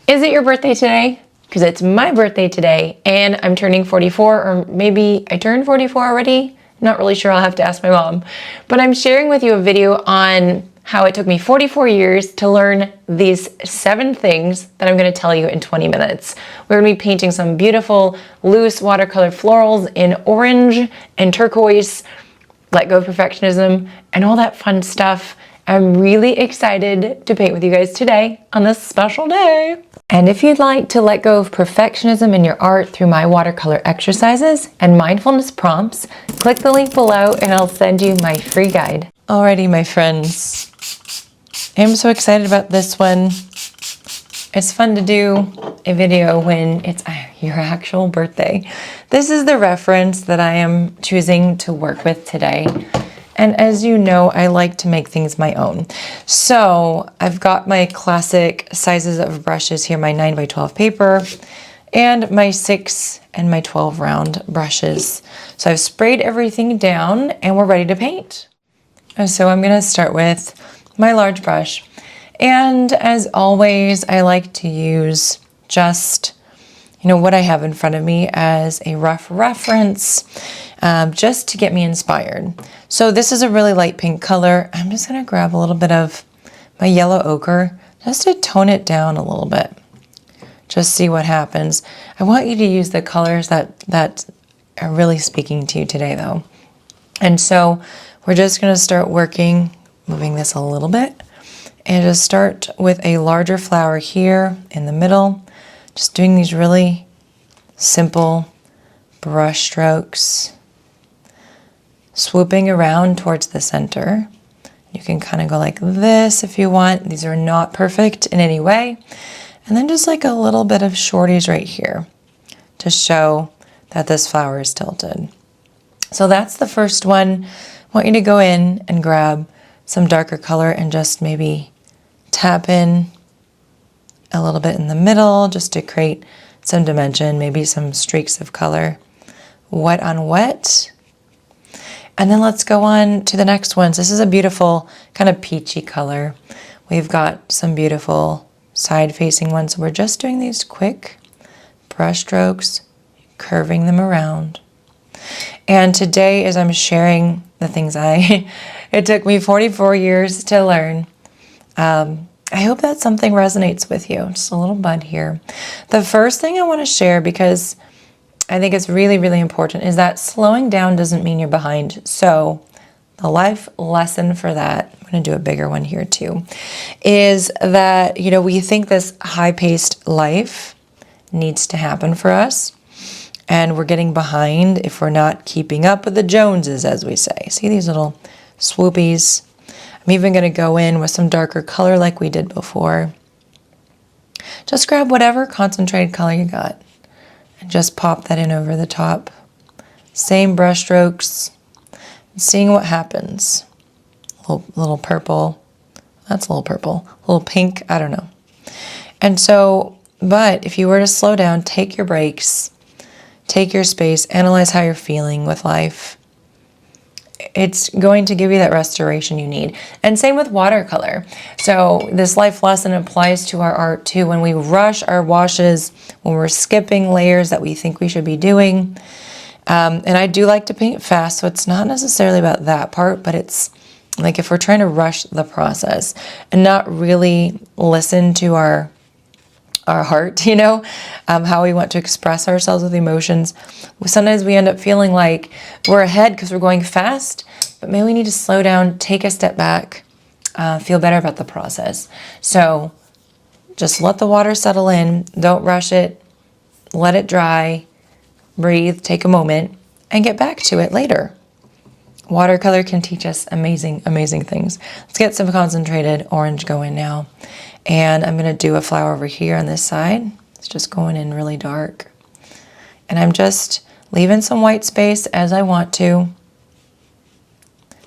Is it your birthday today? Because it's my birthday today and I'm turning 44, or maybe I turned 44 already. Not really sure, I'll have to ask my mom. But I'm sharing with you a video on how it took me 44 years to learn these 7 things that I'm gonna tell you in 20 minutes. We're gonna be painting some beautiful loose watercolor florals in orange and turquoise, let go of perfectionism, and all that fun stuff. I'm really excited to paint with you guys today on this special day. And if you'd like to let go of perfectionism in your art through my watercolor exercises and mindfulness prompts, click the link below and I'll send you my free guide. Alrighty, my friends. I'm so excited about this one. It's fun to do a video when it's your actual birthday. This is the reference that I am choosing to work with today. And as you know, I like to make things my own. So I've got my classic sizes of brushes here, my 9x12 paper, and my 6 and my 12 round brushes. So I've sprayed everything down and we're ready to paint. And so I'm gonna start with my large brush. And as always, I like to use just, what I have in front of me as a rough reference, just to get me inspired. So this is a really light pink color. I'm just gonna grab a little bit of my yellow ochre just to tone it down a little bit. Just see what happens. I want you to use the colors that are really speaking to you today though. And so we're just gonna start working, moving this a little bit, and just start with a larger flower here in the middle. Just doing these really simple brush strokes, swooping around towards the center. You can kind of go like this if you want. These are not perfect in any way. And then just like a little bit of shorties right here to show that this flower is tilted. So that's the first one. I want you to go in and grab some darker color and just maybe tap in a little bit in the middle just to create some dimension, maybe some streaks of color, wet on wet. And then let's go on to the next ones. This is a beautiful kind of peachy color. We've got some beautiful side facing ones. So we're just doing these quick brush strokes, curving them around. And today, as I'm sharing the things it took me 44 years to learn, I hope that something resonates with you. Just a little bud here. The first thing I want to share, because I think it's really, really important, is that slowing down doesn't mean you're behind. So the life lesson for that, I'm going to do a bigger one here too, is that, we think this high-paced life needs to happen for us. And we're getting behind if we're not keeping up with the Joneses, as we say. See these little swoopies? I'm even going to go in with some darker color like we did before. Just grab whatever concentrated color you got and just pop that in over the top. Same brush strokes, seeing what happens. Little purple. That's a little purple. A little pink, I don't know. And so, but if you were to slow down, take your breaks, take your space, analyze how you're feeling with life. It's going to give you that restoration you need. And same with watercolor. So this life lesson applies to our art too. When we rush our washes, when we're skipping layers that we think we should be doing. And I do like to paint fast, so it's not necessarily about that part, but it's like if we're trying to rush the process and not really listen to our heart, how we want to express ourselves with emotions. Sometimes we end up feeling like we're ahead because we're going fast, but maybe we need to slow down, take a step back, feel better about the process. So just let the water settle in, don't rush it, let it dry, breathe, take a moment, and get back to it later. Watercolor can teach us amazing, amazing things. Let's get some concentrated orange going now. And I'm going to do a flower over here on this side. It's just going in really dark. And I'm just leaving some white space as I want to.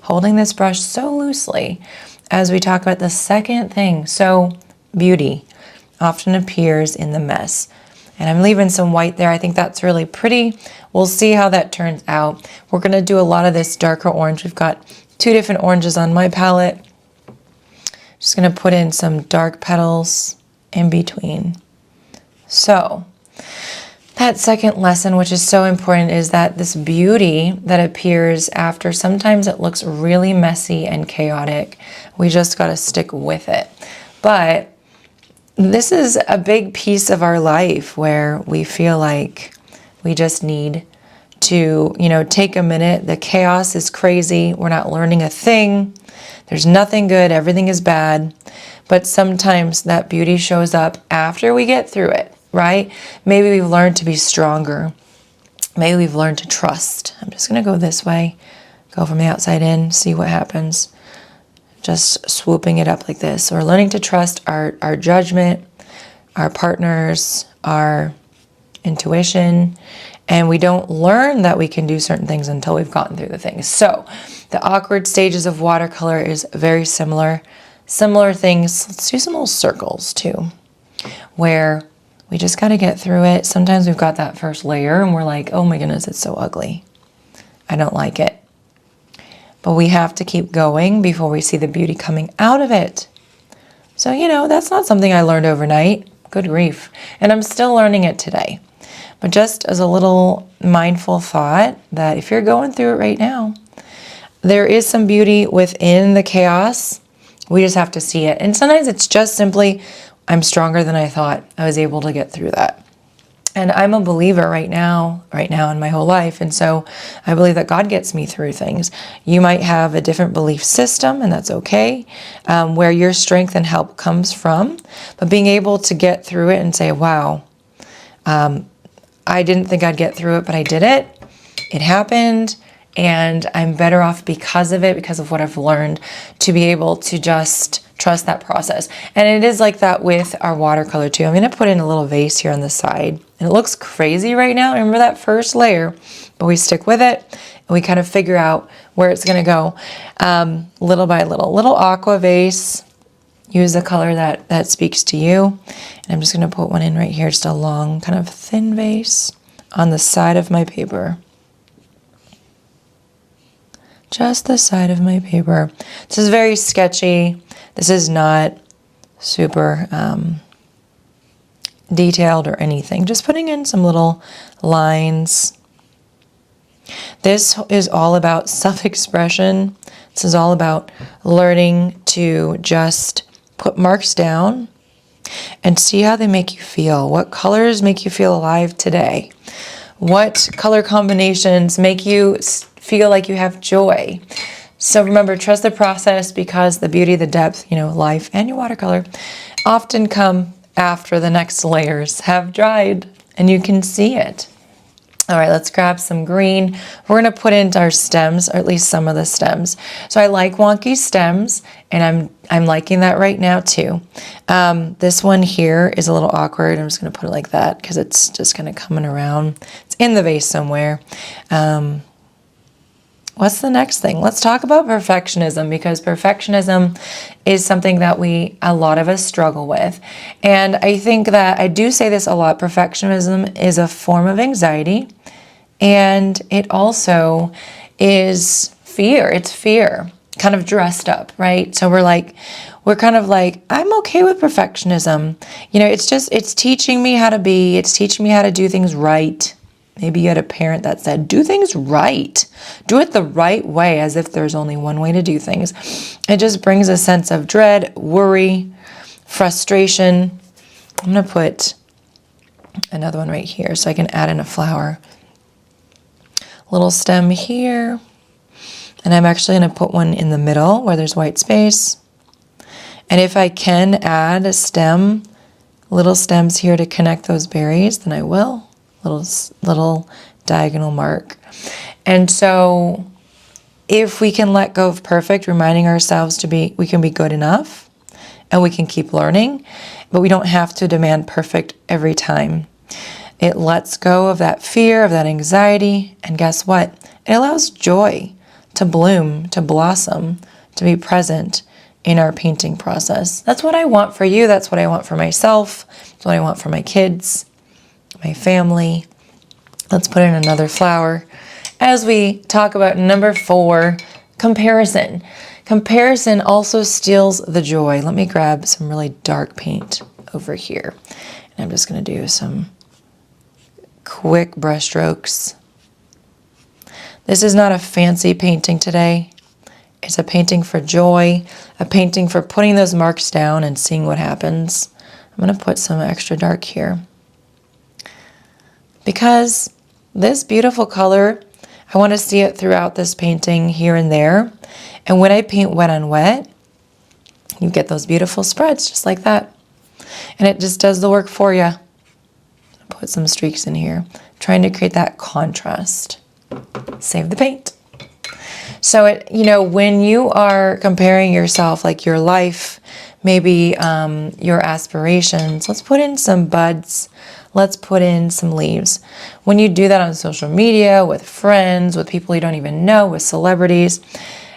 Holding this brush so loosely as we talk about the second thing. So beauty often appears in the mess. And I'm leaving some white there. I think that's really pretty. We'll see how that turns out. We're going to do a lot of this darker orange. We've got 2 different oranges on my palette. Just going to put in some dark petals in between. So that second lesson, which is so important, is that this beauty that appears after, sometimes it looks really messy and chaotic. We just got to stick with it. But this is a big piece of our life where we feel like we just need to, take a minute. The chaos is crazy. We're not learning a thing. There's nothing good. Everything is bad. But sometimes that beauty shows up after we get through it, right? Maybe we've learned to be stronger. Maybe we've learned to trust. I'm just going to go this way, go from the outside in, see what happens. Just swooping it up like this. We're learning to trust our judgment, our partners, our intuition, and we don't learn that we can do certain things until we've gotten through the things. So the awkward stages of watercolor is very similar. Similar things. Let's do some little circles too, where we just got to get through it. Sometimes we've got that first layer and we're like, oh my goodness, it's so ugly. I don't like it. But we have to keep going before we see the beauty coming out of it. So, that's not something I learned overnight. Good grief. And I'm still learning it today. But just as a little mindful thought that if you're going through it right now, there is some beauty within the chaos. We just have to see it. And sometimes it's just simply, I'm stronger than I thought. I was able to get through that. And I'm a believer right now in my whole life. And so I believe that God gets me through things. You might have a different belief system, and that's okay, where your strength and help comes from. But being able to get through it and say, wow, I didn't think I'd get through it, but I did it. It happened. And I'm better off because of it, because of what I've learned, to be able to just trust that process. And it is like that with our watercolor too. I'm going to put in a little vase here on the side. And it looks crazy right now. Remember that first layer, but we stick with it and we kind of figure out where it's going to go little by little. Little aqua vase. Use the color that speaks to you. And I'm just going to put one in right here, just a long kind of thin vase on the side of my paper. Just the side of my paper. This is very sketchy. This is not super detailed or anything. Just putting in some little lines. This is all about self-expression. This is all about learning to just put marks down and see how they make you feel. What colors make you feel alive today? What color combinations make you feel like you have joy? So remember, trust the process, because the beauty, the depth, life and your watercolor often come after the next layers have dried and you can see it. All right, let's grab some green. We're going to put into our stems, or at least some of the stems. So I like wonky stems, and I'm liking that right now too. This one here is a little awkward. I'm just going to put it like that because it's just kind of coming around. It's in the vase somewhere. What's the next thing? Let's talk about perfectionism, because perfectionism is something that a lot of us struggle with. And I think that I do say this a lot. Perfectionism is a form of anxiety, and it also is fear. It's fear kind of dressed up, right? So we're kind of like, I'm okay with perfectionism. It's teaching me how to be, it's teaching me how to do things right. Maybe you had a parent that said, do things right. Do it the right way, as if there's only one way to do things. It just brings a sense of dread, worry, frustration. I'm going to put another one right here so I can add in a flower. Little stem here. And I'm actually going to put one in the middle where there's white space. And if I can add a stem, little stems here to connect those berries, then I will. Little diagonal mark. And so if we can let go of perfect, reminding ourselves we can be good enough and we can keep learning, but we don't have to demand perfect every time. It lets go of that fear, of that anxiety, and guess what? It allows joy to bloom, to blossom, to be present in our painting process. That's what I want for you. That's what I want for myself. That's what I want for my kids, my family. Let's put in another flower. As we talk about number 4, comparison. Comparison also steals the joy. Let me grab some really dark paint over here. I'm just going to do some quick brush strokes. This is not a fancy painting today. It's a painting for joy, a painting for putting those marks down and seeing what happens. I'm going to put some extra dark here. Because this beautiful color, I want to see it throughout this painting here and there. And when I paint wet on wet, you get those beautiful spreads just like that. And it just does the work for you. Put some streaks in here, trying to create that contrast. Save the paint. So it, you know, when you are comparing yourself, like your life, maybe your aspirations, let's put in some buds, let's put in some leaves. When you do that on social media, with friends, with people you don't even know, with celebrities,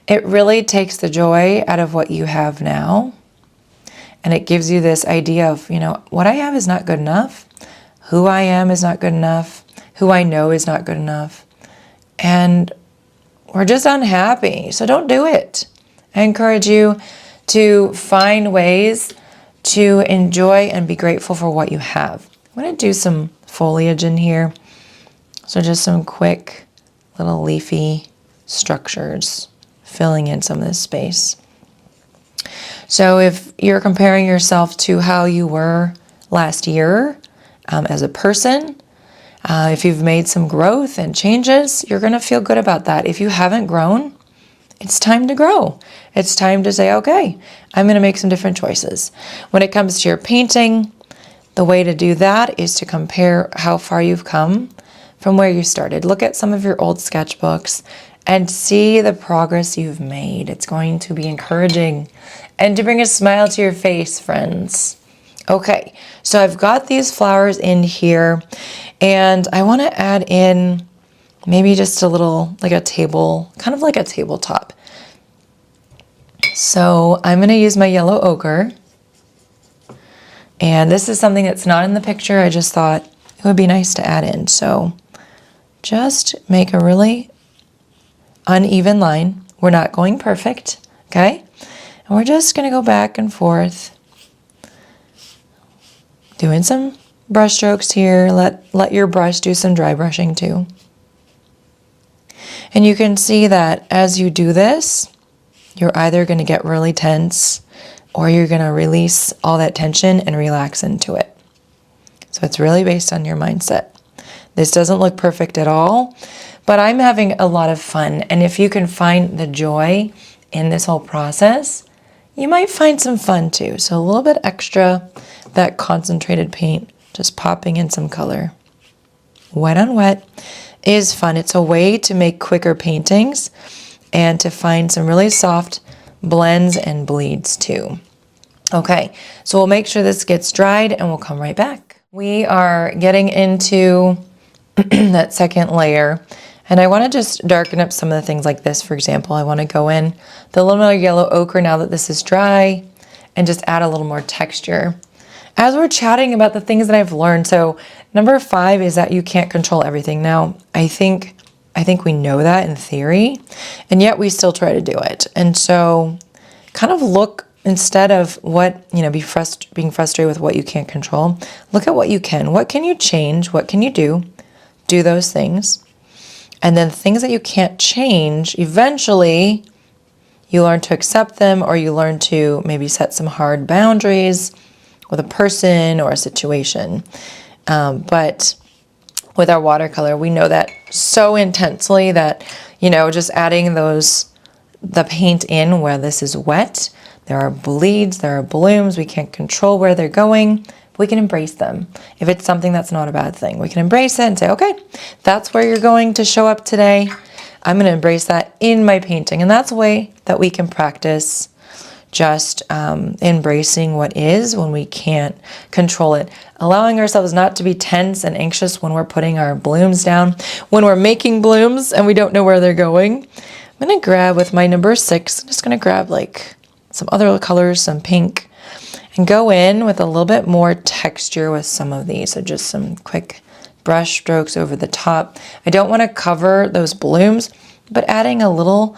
it really takes the joy out of what you have now. And it gives you this idea of, you know, what I have is not good enough. Who I am is not good enough. Who I know is not good enough. And we're just unhappy. So don't do it. I encourage you to find ways to enjoy and be grateful for what you have. I'm going to do some foliage in here. So just some quick little leafy structures filling in some of this space. So if you're comparing yourself to how you were last year as a person, if you've made some growth and changes, you're going to feel good about that. If you haven't grown, it's time to grow. It's time to say, okay, I'm going to make some different choices. When it comes to your painting, the way to do that is to compare how far you've come from where you started. Look at some of your old sketchbooks and see the progress you've made. It's going to be encouraging and to bring a smile to your face, friends. Okay, so I've got these flowers in here and I want to add in maybe just a little, like a table, kind of like a tabletop. So I'm going to use my yellow ochre. And this is something that's not in the picture. I just thought it would be nice to add in. So just make a really uneven line. We're not going perfect, okay? And we're just going to go back and forth, doing some brush strokes here. Let your brush do some dry brushing too. And you can see that as you do this, you're either going to get really tense or you're going to release all that tension and relax into it. So it's really based on your mindset. This doesn't look perfect at all, but I'm having a lot of fun. And if you can find the joy in this whole process, you might find some fun too. So a little bit extra, that concentrated paint, just popping in some color. Wet on wet is fun. It's a way to make quicker paintings and to find some really soft blends and bleeds too. Okay, so we'll make sure this gets dried and we'll come right back. We are getting into that second layer. And I want to just darken up some of the things like this. For example, I want to go in the little more yellow ochre now that this is dry and just add a little more texture. As we're chatting about the things that I've learned, so number 5 is that you can't control everything. Now, I think we know that in theory, and yet we still try to do it. And so kind of look, instead of what, you know, being frustrated with what you can't control, look at what you can. What can you change? What can you do? Do those things. And then things that you can't change, eventually you learn to accept them, or you learn to maybe set some hard boundaries with a person or a situation. But with our watercolor, we know that so intensely that, you know, just adding the paint in where this is wet, there are bleeds, there are blooms, we can't control where they're going. We can embrace them. If it's something that's not a bad thing, we can embrace it and say, okay, that's where you're going to show up today. I'm going to embrace that in my painting. And that's a way that we can practice just embracing what is when we can't control it. Allowing ourselves not to be tense and anxious when we're putting our blooms down, when we're making blooms and we don't know where they're going. I'm going to grab with my number 6, I'm just going to grab like some other colors, some pink, and go in with a little bit more texture with some of these. So just some quick brush strokes over the top. I don't want to cover those blooms, but adding a little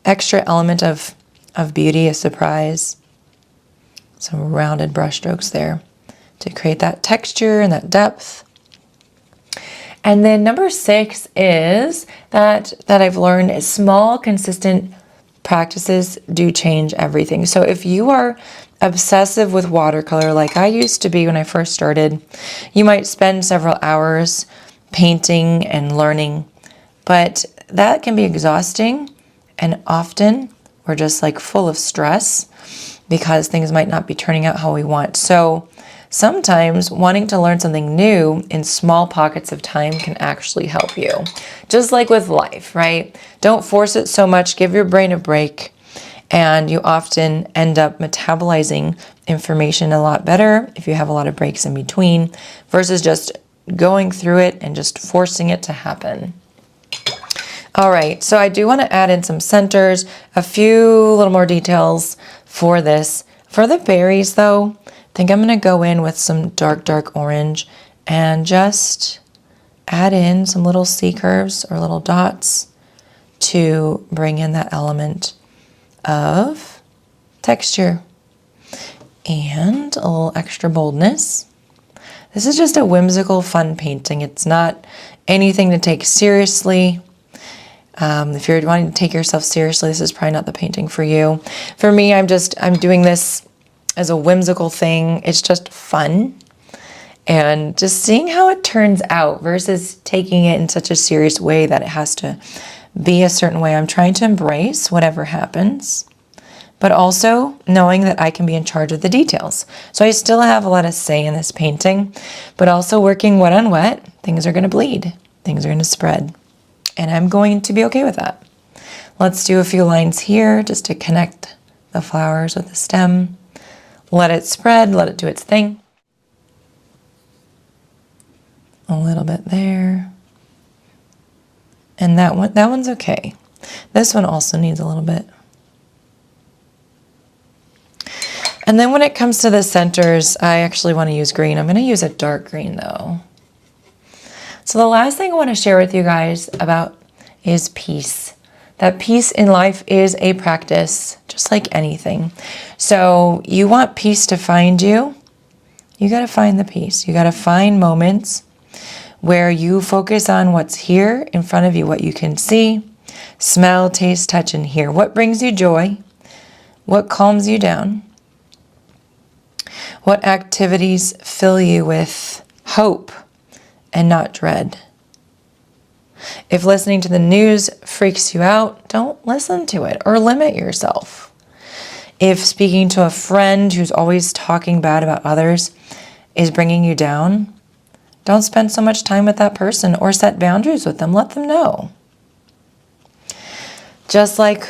extra element of beauty, a surprise. Some rounded brush strokes there to create that texture and that depth. And then number 6 is that I've learned is small, consistent practices do change everything. So if you are obsessive with watercolor like I used to be when I first started, you might spend several hours painting and learning, but that can be exhausting, and often we're just like full of stress because things might not be turning out how we want. So sometimes wanting to learn something new in small pockets of time can actually help you. Just like with life, right? Don't force it so much, give your brain a break, and you often end up metabolizing information a lot better if you have a lot of breaks in between versus just going through it and just forcing it to happen. All right, so I do want to add in some centers, a few little more details for this. For the berries though, I think I'm going to go in with some dark orange and just add in some little C curves or little dots to bring in that element of texture and a little extra boldness. This is just a whimsical, fun painting. It's not anything to take seriously. If you're wanting to take yourself seriously, this is probably not the painting for you. For me, I'm doing this as a whimsical thing. It's just fun. And just seeing how it turns out versus taking it in such a serious way that it has to be a certain way. I'm trying to embrace whatever happens, but also knowing that I can be in charge of the details. So I still have a lot of say in this painting, but also working wet on wet, things are going to bleed. Things are going to spread. And I'm going to be okay with that. Let's do a few lines here just to connect the flowers with the stem. Let it spread, let it do its thing. A little bit there. And that one's okay. This one also needs a little bit. And then when it comes to the centers, I actually want to use green. I'm going to use a dark green though. So the last thing I want to share with you guys about is peace. That peace in life is a practice, just like anything. So you want peace to find you, you got to find the peace. You got to find moments where you focus on what's here in front of you, what you can see, smell, taste, touch, and hear. What brings you joy? What calms you down? What activities fill you with hope and not dread? If listening to the news freaks you out, don't listen to it or limit yourself. If speaking to a friend who's always talking bad about others is bringing you down, don't spend so much time with that person or set boundaries with them. Let them know. Just like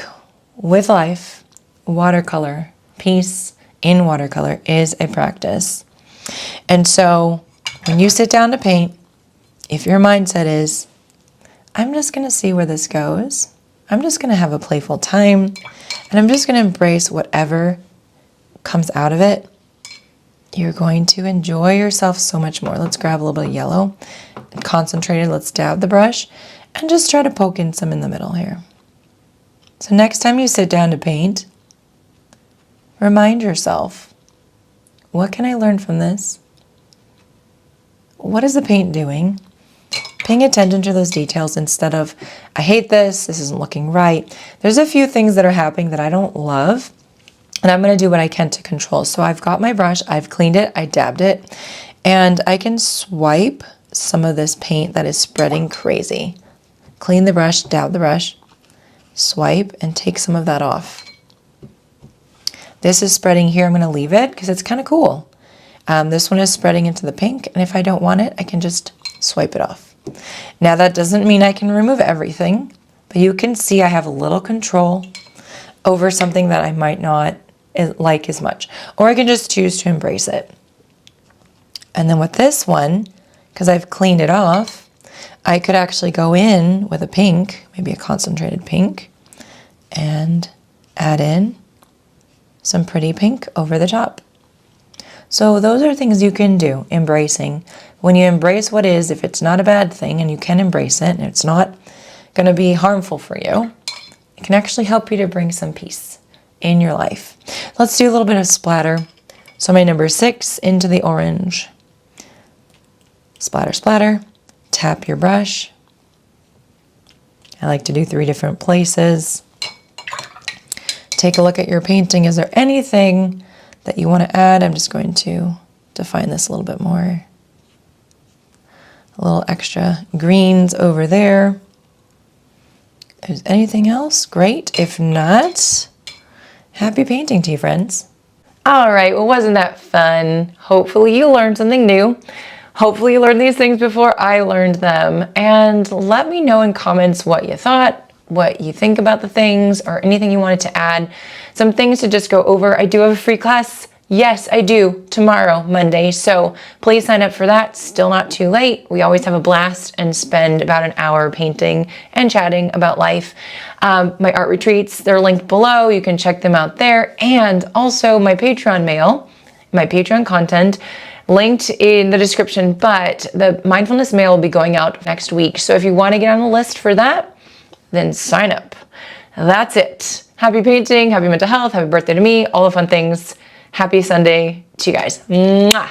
with life, watercolor, peace in watercolor is a practice. And so when you sit down to paint, if your mindset is, I'm just going to see where this goes, I'm just going to have a playful time, and I'm just going to embrace whatever comes out of it, you're going to enjoy yourself so much more. Let's grab a little bit of yellow, concentrated, let's dab the brush, and just try to poke in some in the middle here. So next time you sit down to paint, remind yourself, what can I learn from this? What is the paint doing? Paying attention to those details instead of, I hate this isn't looking right. There's a few things that are happening that I don't love, and I'm going to do what I can to control. So I've got my brush, I've cleaned it, I dabbed it, and I can swipe some of this paint that is spreading crazy. Clean the brush, dab the brush, swipe, and take some of that off. This is spreading here. I'm going to leave it because it's kind of cool. This one is spreading into the pink, and if I don't want it, I can just swipe it off. Now that doesn't mean I can remove everything, but you can see I have a little control over something that I might not like as much, or I can just choose to embrace it. And then with this one, because I've cleaned it off, I could actually go in with a pink, maybe a concentrated pink, and add in some pretty pink over the top. So those are things you can do, embracing. When you embrace what is, if it's not a bad thing and you can embrace it and it's not going to be harmful for you, it can actually help you to bring some peace in your life. Let's do a little bit of splatter So my number 6 into the orange. Splatter, splatter. Tap your brush. I like to do 3 different places. Take a look at your painting. Is there anything that you want to add? I'm just going to define this a little bit more. A little extra greens over there. If there's anything else, great. If not, happy painting to you, friends. All right, well, wasn't that fun? Hopefully you learned something new. Hopefully you learned these things before I learned them. And let me know in comments what you thought, what you think about the things, or anything you wanted to add. Some things to just go over. I do have a free class. Yes, I do, tomorrow, Monday. So please sign up for that. Still not too late. We always have a blast and spend about an hour painting and chatting about life. My art retreats, they're linked below. You can check them out there. And also my Patreon mail, my Patreon content, linked in the description. But the mindfulness mail will be going out next week. So if you want to get on the list for that, then sign up. That's it. Happy painting, happy mental health, happy birthday to me, all the fun things. Happy Sunday to you guys. Mwah.